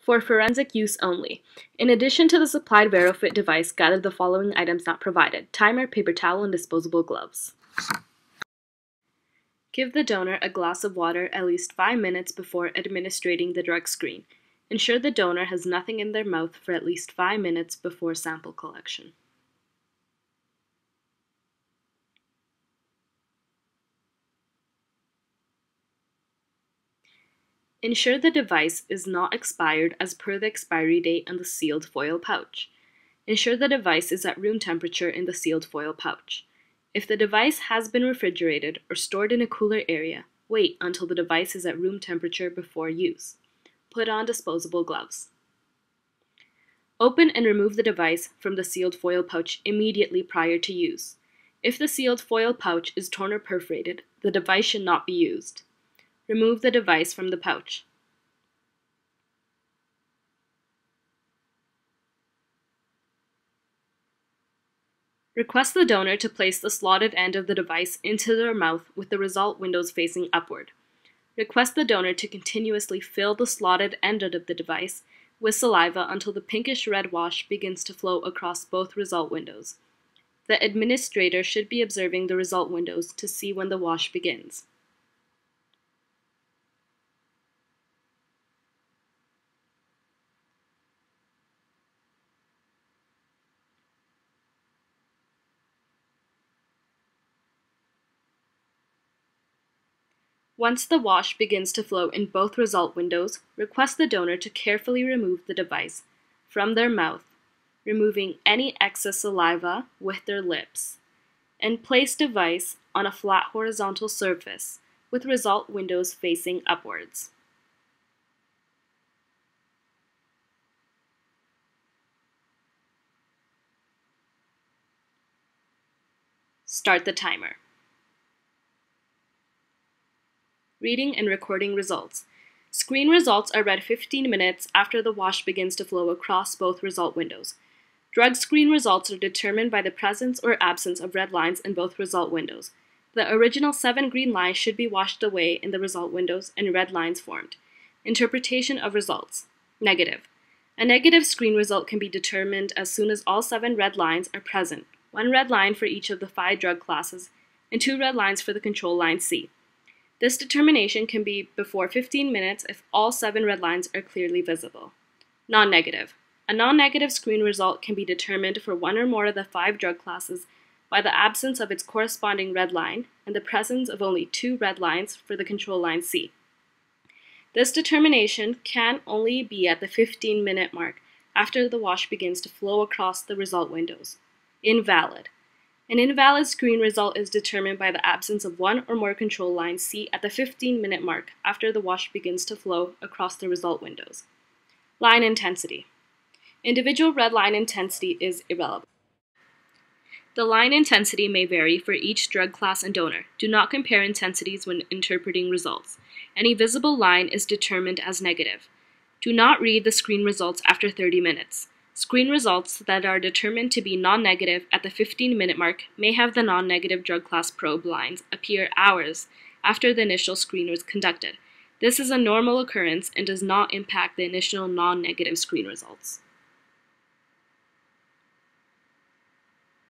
For forensic use only. In addition to the supplied VeroFit device, gather the following items not provided: timer, paper towel, and disposable gloves. Give the donor a glass of water at least 5 minutes before administering the drug screen. Ensure the donor has nothing in their mouth for at least 5 minutes before sample collection. Ensure the device is not expired as per the expiry date on the sealed foil pouch. Ensure the device is at room temperature in the sealed foil pouch. If the device has been refrigerated or stored in a cooler area, wait until the device is at room temperature before use. Put on disposable gloves. Open and remove the device from the sealed foil pouch immediately prior to use. If the sealed foil pouch is torn or perforated, the device should not be used. Remove the device from the pouch. Request the donor to place the slotted end of the device into their mouth with the result windows facing upward. Request the donor to continuously fill the slotted end of the device with saliva until the pinkish red wash begins to flow across both result windows. The administrator should be observing the result windows to see when the wash begins. Once the wash begins to flow in both result windows, request the donor to carefully remove the device from their mouth, removing any excess saliva with their lips, and place device on a flat horizontal surface with result windows facing upwards. Start the timer. Reading and recording results. Screen results are read 15 minutes after the wash begins to flow across both result windows. Drug screen results are determined by the presence or absence of red lines in both result windows. The original 7 green lines should be washed away in the result windows and red lines formed. Interpretation of results. Negative. A negative screen result can be determined as soon as all 7 red lines are present, 1 red line for each of the 5 drug classes, and 2 red lines for the control line C. This determination can be before 15 minutes if all 7 red lines are clearly visible. Non-negative. A non-negative screen result can be determined for 1 or more of the 5 drug classes by the absence of its corresponding red line and the presence of only 2 red lines for the control line C. This determination can only be at the 15-minute mark after the wash begins to flow across the result windows. Invalid. An invalid screen result is determined by the absence of 1 or more control lines C at the 15-minute mark after the wash begins to flow across the result windows. Line intensity. Individual red line intensity is irrelevant. The line intensity may vary for each drug class and donor. Do not compare intensities when interpreting results. Any visible line is determined as negative. Do not read the screen results after 30 minutes. Screen results that are determined to be non-negative at the 15-minute mark may have the non-negative drug class probe lines appear hours after the initial screen was conducted. This is a normal occurrence and does not impact the initial non-negative screen results.